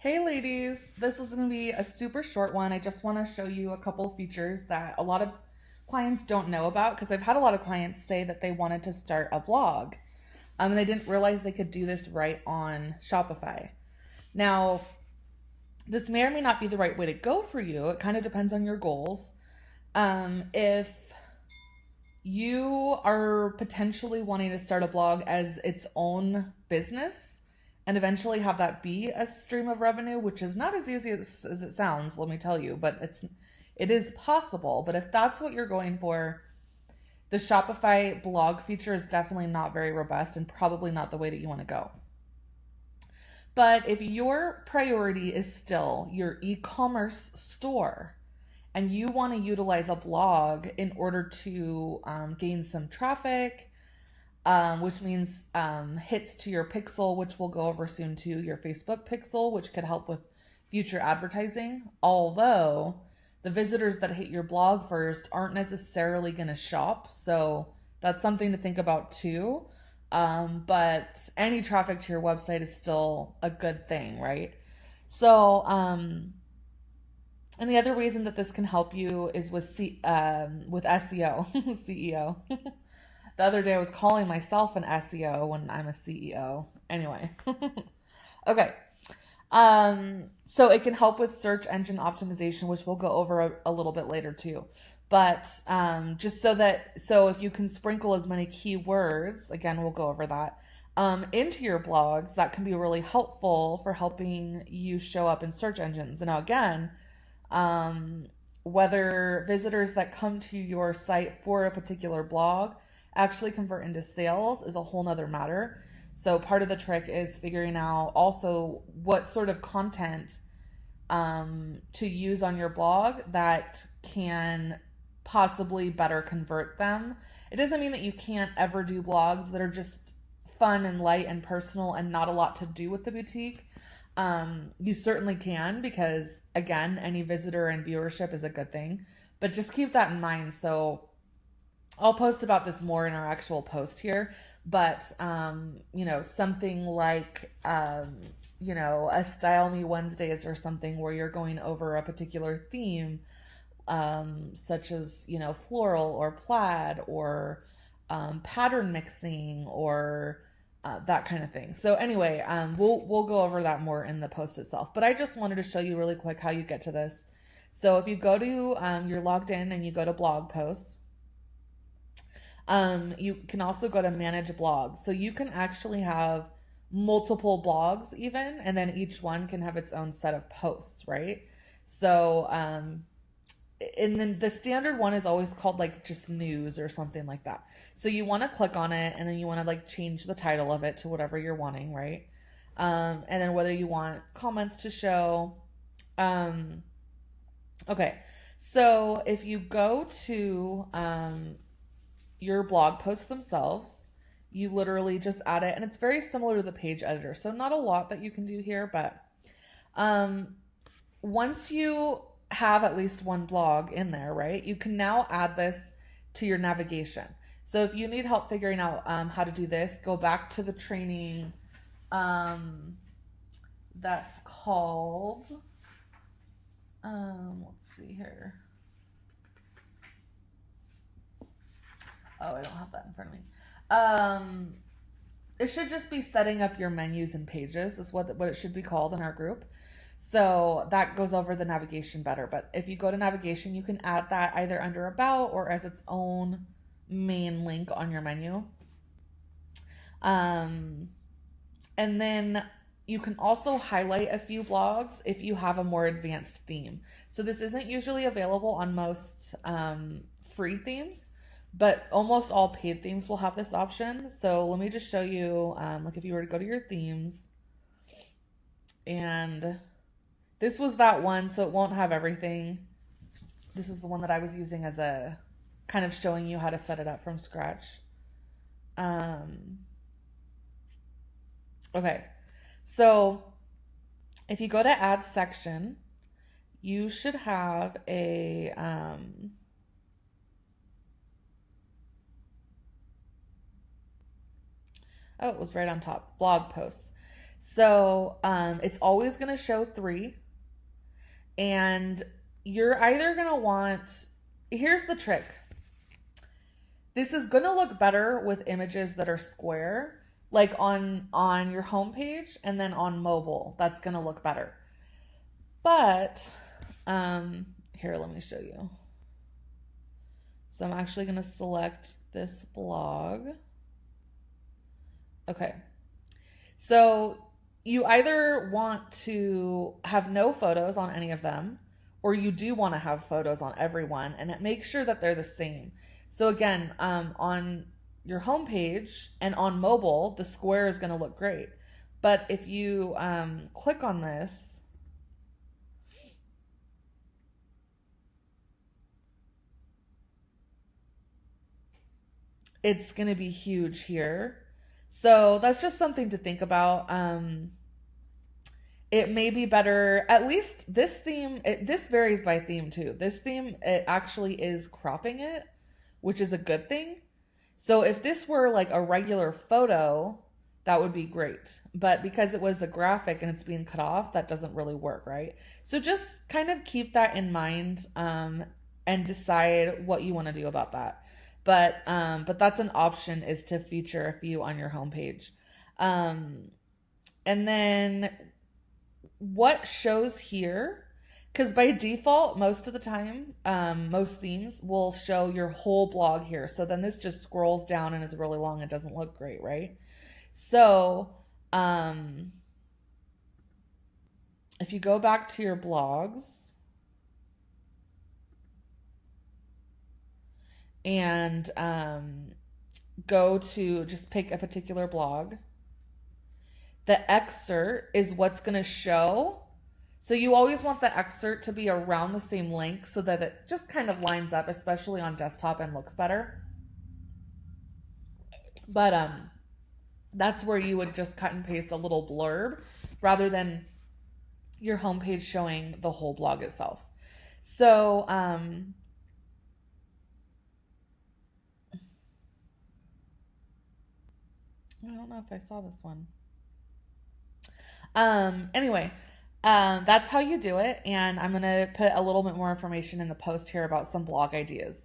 Hey ladies, this is going to be a super short one. I just want to show you a couple features that a lot of clients don't know about because I've had a lot of clients say that they wanted to start a blog and they didn't realize they could do this right on Shopify. Now, this may or may not be the right way to go for you. It kind of depends on your goals. If you are potentially wanting to start a blog as its own business and eventually have that be a stream of revenue, which is not as easy as it sounds, let me tell you, but it is possible. But if that's what you're going for, the Shopify blog feature is definitely not very robust and probably not the way that you want to go. But if your priority is still your e-commerce store and you want to utilize a blog in order to gain some traffic, which means hits to your pixel, which we'll go over soon too, your Facebook pixel, which could help with future advertising. Although the visitors that hit your blog first aren't necessarily going to shop. So that's something to think about too. But any traffic to your website is still a good thing, right? So, and the other reason that this can help you is with SEO, CEO. The other day I was calling myself an SEO when I'm a CEO. Anyway. Okay. So it can help with search engine optimization, which we'll go over a little bit later too. But just so if you can sprinkle as many keywords, again, we'll go over that, into your blogs, that can be really helpful for helping you show up in search engines. And now again, whether visitors that come to your site for a particular blog actually convert into sales is a whole nother matter. So part of the trick is figuring out also what sort of content to use on your blog that can possibly better convert them. It doesn't mean that you can't ever do blogs that are just fun and light and personal and not a lot to do with the boutique. You certainly can, because again, any visitor and viewership is a good thing, but just keep that in mind. So I'll post about this more in our actual post here, but something like a Style Me Wednesdays or something where you're going over a particular theme, such as floral or plaid or pattern mixing or that kind of thing. So anyway, we'll go over that more in the post itself. But I just wanted to show you really quick how you get to this. So if you go to you're logged in and you go to blog posts. You can also go to manage blogs. So you can actually have multiple blogs even, and then each one can have its own set of posts, right? So, and then the standard one is always called like just news or something like that. So you want to click on it and then you want to like change the title of it to whatever you're wanting, right? And then whether you want comments to show. Okay. So if you go to, your blog posts themselves, you literally just add it, and it's very similar to the page editor. So not a lot that you can do here, but once you have at least one blog in there, right, you can now add this to your navigation. So if you need help figuring out how to do this, go back to the training that's called, let's see here. Oh, I don't have that in front of me. It should just be setting up your menus and pages is what it should be called in our group. So that goes over the navigation better. But if you go to navigation, you can add that either under about or as its own main link on your menu. And then you can also highlight a few blogs if you have a more advanced theme. So this isn't usually available on most free themes, but almost all paid themes will have this option. So let me just show you, like if you were to go to your themes, and this was that one, so it won't have everything. This is the one that I was using as a kind of showing you how to set it up from scratch. Okay, so if you go to add section, you should have a, oh, it was right on top. Blog posts. So it's always going to show 3. And you're either going to want, here's the trick. This is going to look better with images that are square, like on your homepage, and then on mobile. That's going to look better. But here, let me show you. So I'm actually going to select this blog. Okay. So you either want to have no photos on any of them, or you do want to have photos on everyone, and make sure that they're the same. So again, on your homepage and on mobile, the square is going to look great. But if you click on this, it's going to be huge here. So that's just something to think about. It may be better, at least this theme, this varies by theme too. This theme, it actually is cropping it, which is a good thing. So if this were like a regular photo, that would be great. But because it was a graphic and it's being cut off, that doesn't really work, right? So just kind of keep that in mind and decide what you want to do about that. But that's an option, is to feature a few on your homepage. And then what shows here, because by default, most of the time, most themes will show your whole blog here. So then this just scrolls down and is really long and doesn't look great, right? So if you go back to your blogs and go to just pick a particular blog, the excerpt is what's going to show. So you always want the excerpt to be around the same length so that it just kind of lines up, especially on desktop, and looks better. But that's where you would just cut and paste a little blurb rather than your homepage showing the whole blog itself. So I don't know if I saw this one. Anyway, that's how you do it. And I'm going to put a little bit more information in the post here about some blog ideas.